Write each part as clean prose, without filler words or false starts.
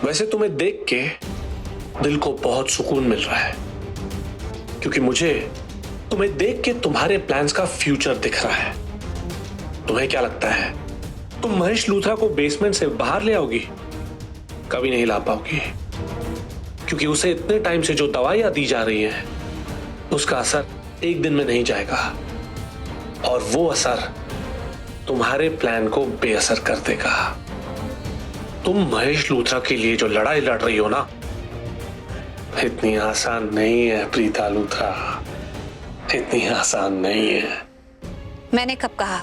वैसे तुम्हें देख के दिल को बहुत सुकून मिल रहा है, क्योंकि मुझे तुम्हें देख के तुम्हारे प्लान्स का फ्यूचर दिख रहा है। तुम्हें क्या लगता है तुम महेश लूथरा को बेसमेंट से बाहर ले आओगी? कभी नहीं ला पाओगी, क्योंकि उसे इतने टाइम से जो दवाइयां दी जा रही हैं उसका असर एक दिन में नहीं जाएगा, और वो असर तुम्हारे प्लान को बेअसर कर देगा। तुम महेश लूथरा के लिए जो लड़ाई लड़ रही हो ना, इतनी आसान नहीं है प्रीता लूथरा, इतनी आसान नहीं है। मैंने कब कहा?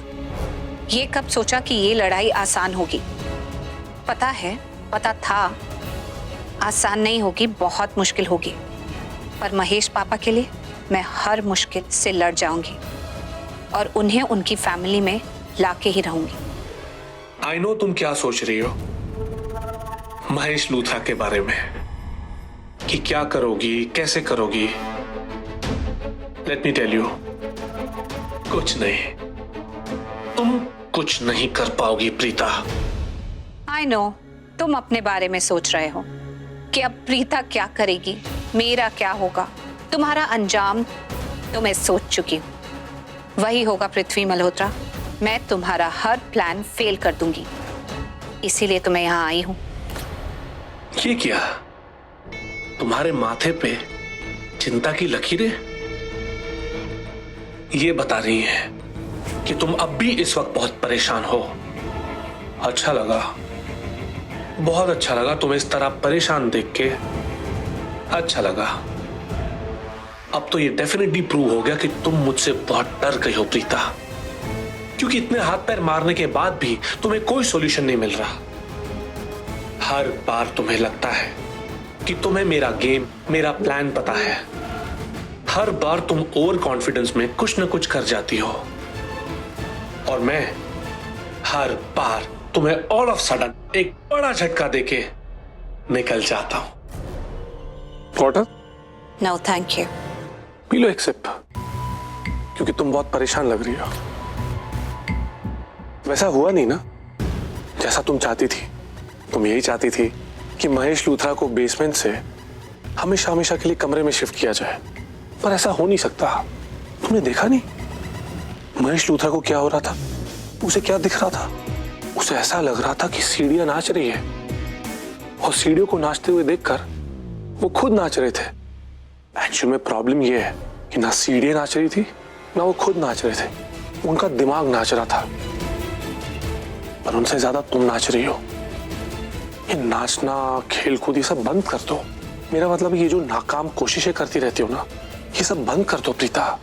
ये कब सोचा कि ये लड़ाई आसान होगी? पता है, पता था आसान नहीं होगी, बहुत मुश्किल होगी, पर महेश पापा के लिए मैं हर मुश्किल से लड़ जाऊंगी और उन्हें उनकी फैमिली में लाके ही रहूंगी। आई नो तुम क्या सोच रही हो महेश लूथरा के बारे में, कि क्या करोगी, कैसे करोगी। लेट मी टेल यू, कुछ नहीं, तुम कुछ नहीं कर पाओगी प्रीता। आई नो तुम अपने बारे में सोच रहे हो कि अब प्रीता क्या करेगी, मेरा क्या होगा। तुम्हारा अंजाम तो मैं सोच चुकी हूं, वही होगा पृथ्वी मल्होत्रा। मैं तुम्हारा हर प्लान फेल कर दूंगी, इसीलिए तो मैं यहां आई हूं। ये क्या, तुम्हारे माथे पे चिंता की लकीरें ये बता रही हैं कि तुम अब भी इस वक्त बहुत परेशान हो। अच्छा लगा, बहुत अच्छा लगा तुम्हें इस तरह परेशान देख के, अच्छा लगा। अब तो ये डेफिनेटली प्रूव हो गया कि तुम मुझसे बहुत डर गई हो प्रीता, क्योंकि इतने हाथ पैर मारने के बाद भी तुम्हें कोई सॉल्यूशन नहीं मिल रहा। हर बार तुम्हें लगता है कि तुम्हें मेरा गेम, मेरा प्लान पता है। हर बार तुम ओवर कॉन्फिडेंस में कुछ न कुछ कर जाती हो, और मैं हर बार तुम्हें ऑल ऑफ सडन एक बड़ा झटका देके निकल जाता हूं। वाटर? No thank you. पी लो एक सिप, क्योंकि तुम बहुत परेशान लग रही हो। वैसा हुआ नहीं ना जैसा तुम चाहती थी। तुम यही चाहती थी कि महेश लूथरा को बेसमेंट से हमेशा हमेशा के लिए कमरे में शिफ्ट किया जाए, पर ऐसा हो नहीं सकता। तुमने देखा नहीं महेश लूथरा को क्या हो रहा था, उसे क्या दिख रहा था? उसे ऐसा लग रहा था कि सीढ़ियां नाच रही है, और सीढ़ियों को नाचते हुए देखकर वो खुद नाच रहे थे। एक्चुअल में प्रॉब्लम ये है कि ना सीढ़ियां नाच रही थी, ना वो खुद नाच रहे थे, उनका दिमाग नाच रहा था। पर उनसे ज्यादा तुम नाच रही हो। ये नाचना, खेल कूद ये सब बंद कर दो। मेरा मतलब ये जो नाकाम कोशिशें करती रहती हो ना, ये सब बंद कर दो प्रीता,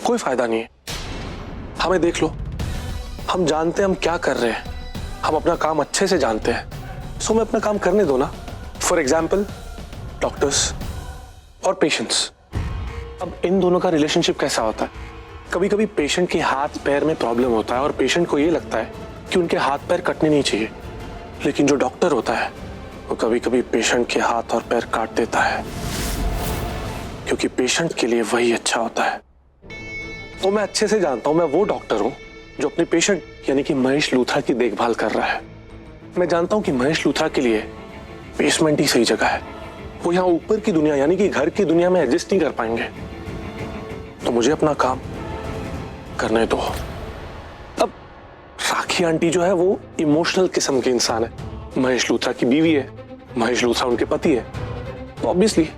कोई फायदा नहीं है। हमें देख लो, हम जानते हैं हम क्या कर रहे हैं, हम अपना काम अच्छे से जानते हैं, सो हमें अपना काम करने दो ना। फॉर एग्जाम्पल डॉक्टर्स और पेशेंट्स, अब इन दोनों का रिलेशनशिप कैसा होता है? कभी कभी पेशेंट के हाथ पैर में प्रॉब्लम होता है और पेशेंट को ये लगता है कि उनके हाथ पैर कटने नहीं चाहिए, लेकिन जो डॉक्टर होता है वो कभी कभी पेशेंट के हाथ और पैर काट देता है, क्योंकि पेशेंट के लिए वही अच्छा होता है। तो मैं अच्छे से जानता हूं, मैं वो डॉक्टर हूं जो अपने पेशेंट यानी कि महेश लूथरा की देखभाल कर रहा है। मैं जानता हूं कि महेश लूथरा के लिए बेसमेंट ही सही जगह है। वो यहां ऊपर की दुनिया यानी कि घर की दुनिया में एडजस्ट नहीं कर पाएंगे, तो मुझे अपना काम करने दो। अब राखी आंटी जो है वो इमोशनल किस्म के इंसान है, महेश लूथरा की बीवी है, महेश लूथरा उनके पति है, तो ऑब्वियसली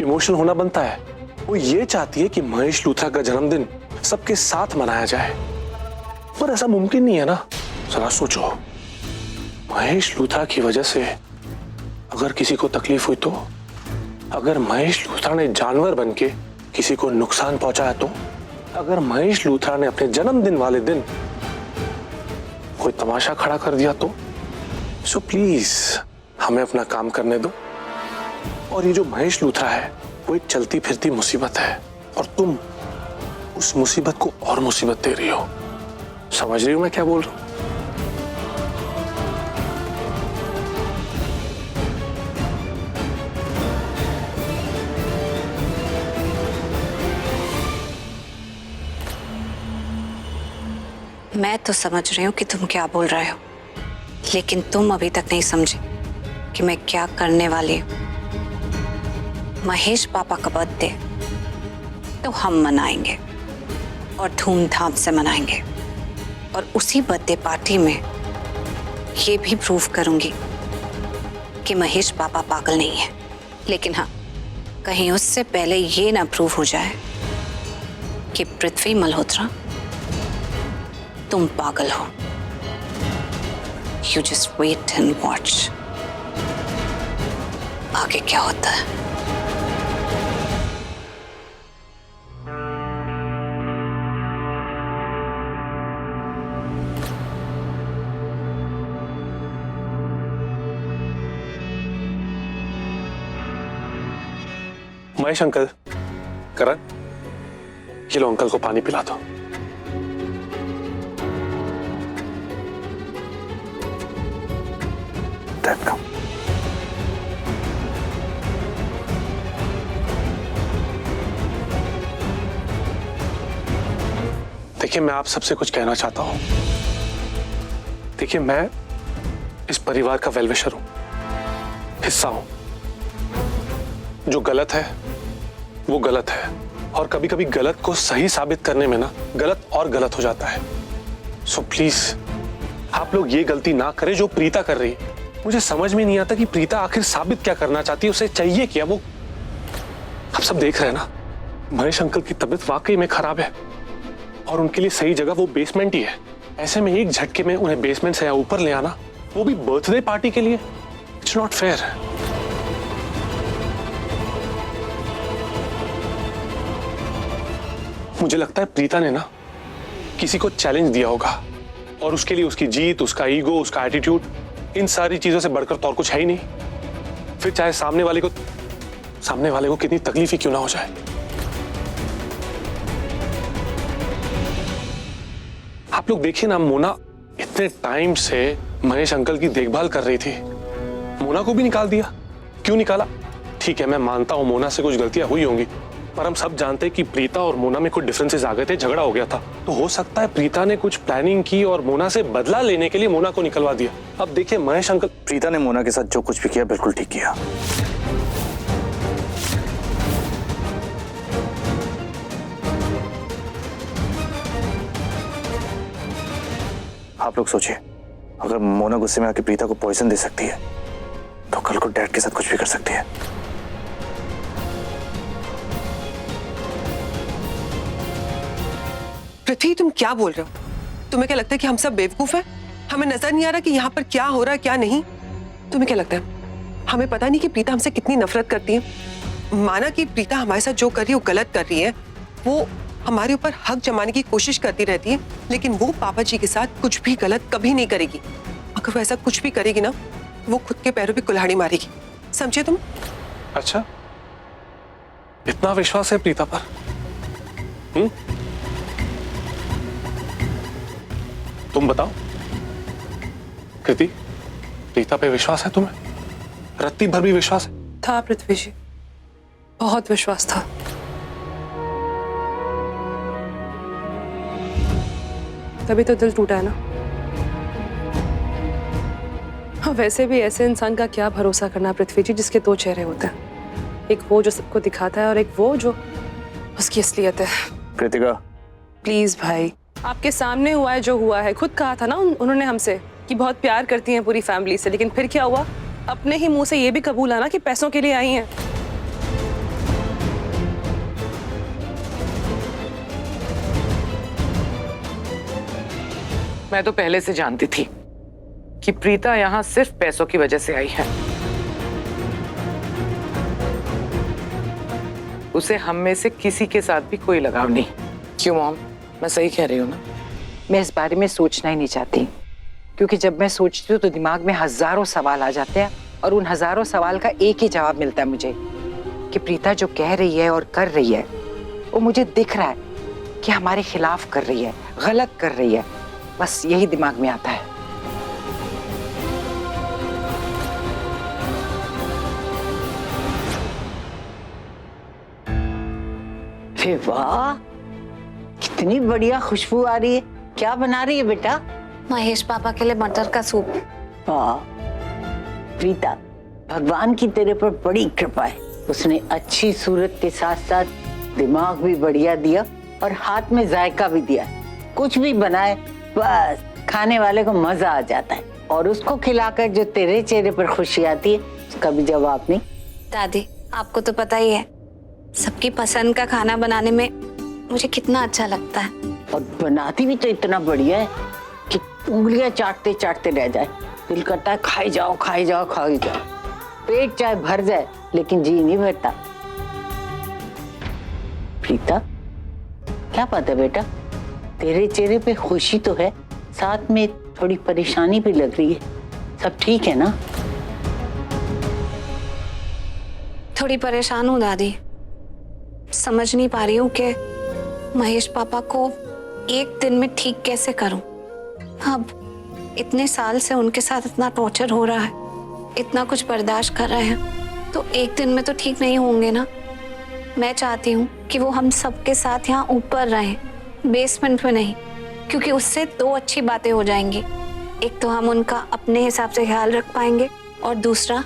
इमोशनल होना बनता है। वो ये चाहती है कि महेश लूथरा का जन्मदिन सबके साथ मनाया जाए, पर ऐसा मुमकिन नहीं है ना। जरा सोचो, महेश लूथरा की वजह से अगर किसी को तकलीफ हुई तो, अगर महेश लूथरा ने जानवर बनके किसी को नुकसान पहुंचाया तो, अगर महेश लूथरा ने अपने जन्मदिन वाले दिन कोई तमाशा खड़ा कर दिया तो। सो प्लीज हमें अपना काम करने दो। और ये जो महेश लूथरा है वो एक चलती फिरती मुसीबत है, और तुम उस मुसीबत को और मुसीबत दे रही हो। समझ रही हो मैं क्या बोल रहा हूं? मैं तो समझ रही हूँ कि तुम क्या बोल रहे हो, लेकिन तुम अभी तक नहीं समझे। कि मैं क्या करने वाली हूँ। महेश पापा का बर्थडे तो हम मनाएंगे और धूमधाम से मनाएंगे, और उसी बर्थडे पार्टी में ये भी प्रूव करूंगी कि महेश पापा पागल नहीं है। लेकिन हाँ, कहीं उससे पहले ये ना प्रूव हो जाए कि पृथ्वी मल्होत्रा तुम पागल हो। You just wait and watch आगे क्या होता है। महेश अंकल, करण, ये लो अंकल को पानी पिला दो। देखिए, मैं आप सबसे कुछ कहना चाहता हूं। देखिए, मैं इस परिवार का वेलविशर हूं, हिस्सा हूं। जो गलत है वो गलत है, और कभी कभी गलत को सही साबित करने में ना गलत और गलत हो जाता है। सो प्लीज आप लोग ये गलती ना करें जो प्रीता कर रही है। मुझे समझ में नहीं आता कि प्रीता आखिर साबित क्या करना चाहती है, उसे चाहिए क्या। वो आप सब देख रहे हैं ना, महेश अंकल की तबीयत वाकई में खराब है और उनके लिए सही जगह वो बेसमेंट ही है। ऐसे में एक झटके में उन्हें बेसमेंट से ऊपर ले आना, वो भी बर्थडे पार्टी के लिए, इट्स नॉट फेयर। मुझे लगता है प्रीता ने ना किसी को चैलेंज दिया होगा, और उसके लिए उसकी जीत, उसका ईगो, उसका एटीट्यूड, इन सारी चीजों से बढ़कर तो और कुछ है ही नहीं। फिर चाहे सामने वाले को कितनी तकलीफ ही क्यों ना हो जाए। आप लोग देखिए ना, मोना इतने टाइम से महेश अंकल की देखभाल कर रही थी, मोना को भी निकाल दिया। क्यों निकाला? ठीक है, मैं मानता हूं मोना से कुछ गलतियां हुई होंगी, पर हम सब जानते हैं कि प्रीता और मोना में कुछ डिफरेंसेस आ गए थे, झगड़ा हो गया था। तो हो सकता है प्रीता ने कुछ प्लानिंग की और मोना से बदला लेने के लिए मोना को निकलवा दिया। अब देखिए महेश अंकल, प्रीता ने मोना के साथ जो कुछ भी किया बिल्कुल ठीक किया। आप लोग सोचिए, अगर मोना गुस्से में आके प्रीता को पॉइजन दे सकती है तो कल को डैड के साथ कुछ भी कर सकती है। पृथ्वी, तुम क्या बोल रहे हो? तुम्हें क्या लगता है कि हम सब बेवकूफ हैं? हमें नजर नहीं आ रहा कि यहाँ पर क्या हो रहा है क्या नहीं? तुम्हें क्या लगता है हमें पता नहीं कि प्रीता हमसे कितनी नफरत करती है? माना कि प्रीता हमारे साथ जो कर रही है वो गलत कर रही है, वो हमारे ऊपर हक जमाने की कोशिश करती रहती है, लेकिन वो पापा जी के साथ कुछ भी गलत कभी नहीं करेगी। अगर वो ऐसा कुछ भी करेगी ना, वो खुद के पैरों पे कुल्हाड़ी मारेगी। समझे तुम? अच्छा, इतना विश्वास है प्रीता पर? तुम बताओ कृति, प्रीता पे विश्वास है तुम्हें? रत्ती भर भी विश्वास है? था पृथ्वी जी, बहुत विश्वास था। तभी तो दिल टूटा है ना। हाँ, वैसे भी ऐसे इंसान का क्या भरोसा करना पृथ्वी जी, जिसके दो चेहरे होते हैं, एक वो जो सबको दिखाता है और एक वो जो उसकी असलियत है। कृतिका, प्लीज भाई, आपके सामने हुआ है जो हुआ है। खुद कहा था ना उन्होंने हमसे कि बहुत प्यार करती हैं पूरी फैमिली से, लेकिन फिर क्या हुआ? अपने ही मुंह से ये भी कबूल आना कि पैसों के लिए आई हैं। मैं तो पहले से जानती थी कि प्रीता यहाँ सिर्फ पैसों की वजह से आई है। उसे हम में से किसी के साथ भी कोई लगाव नहीं। क्यों मॉम, मैं सही कह रही हूँ ना? मैं इस बारे में सोचना ही नहीं चाहती, क्योंकि जब मैं सोचती हूँ तो दिमाग में हजारों सवाल आ जाते हैं, और उन हजारों सवाल का एक ही जवाब मिलता है मुझे कि प्रीता जो कह रही है और कर रही है वो मुझे दिख रहा है कि हमारे खिलाफ कर रही है, गलत कर रही है। बस यही दिमाग में आता है। अरे वाह, कितनी बढ़िया खुशबू आ रही है। क्या बना रही है बेटा? महेश पापा के लिए मटर का सूप। वाह प्रीता, भगवान की तेरे पर बड़ी कृपा है। उसने अच्छी सूरत के साथ साथ दिमाग भी बढ़िया दिया और हाथ में जायका भी दिया। कुछ भी बनाए बस खाने वाले को मजा आ जाता है, और उसको खिलाकर जो तेरे चेहरे पर खुशी आती है उसका भी जवाब नहीं। दादी, आपको तो पता ही है सबकी पसंद का खाना बनाने में मुझे कितना अच्छा लगता है। और बनाती भी तो इतना बढ़िया है कि उंगलियां चाटते चाटते रह जाए। दिल करता है खाई जाओ खाई जाओ खाई जाओ। पेट चाहे भर जाए लेकिन जी नहीं भरता। प्रीता, क्या बात है बेटा? तेरे चेहरे पे खुशी तो है, साथ में थोड़ी परेशानी भी लग रही है। सब ठीक है ना? थोड़ी परेशान हूँ दादी। समझ नहीं पा रही हूँ कि महेश पापा को एक दिन में ठीक कैसे करूं। अब इतने साल से उनके साथ इतना टॉर्चर हो रहा है, इतना कुछ बर्दाश्त कर रहे हैं, तो एक दिन में तो ठीक नहीं होंगे ना। मैं चाहती हूँ कि वो हम सबके साथ यहाँ ऊपर रहें, बेसमेंट में नहीं, क्योंकि उससे दो अच्छी बातें हो जाएंगी। एक तो हम उनका अपने हिसाब से ख्याल रख पाएंगे, और दूसरा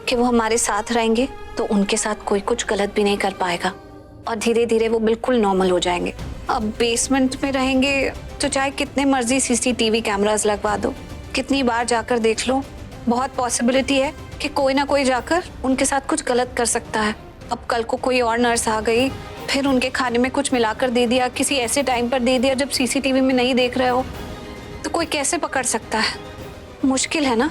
कि वो हमारे साथ रहेंगे तो उनके साथ कोई कुछ गलत भी नहीं कर पाएगा, और धीरे धीरे वो बिल्कुल नॉर्मल हो जाएंगे। अब बेसमेंट में रहेंगे तो चाहे कितने मर्जी सीसीटीवी कैमरास लगवा दो, कितनी बार जाकर देख लो, बहुत पॉसिबिलिटी है कि कोई ना कोई जाकर उनके साथ कुछ गलत कर सकता है। अब कल को कोई और नर्स आ गई, फिर उनके खाने में कुछ मिलाकर दे दिया, किसी ऐसे टाइम पर दे दिया जब सीसीटीवी में नहीं देख रहे हो, तो कोई कैसे पकड़ सकता है? मुश्किल है ना।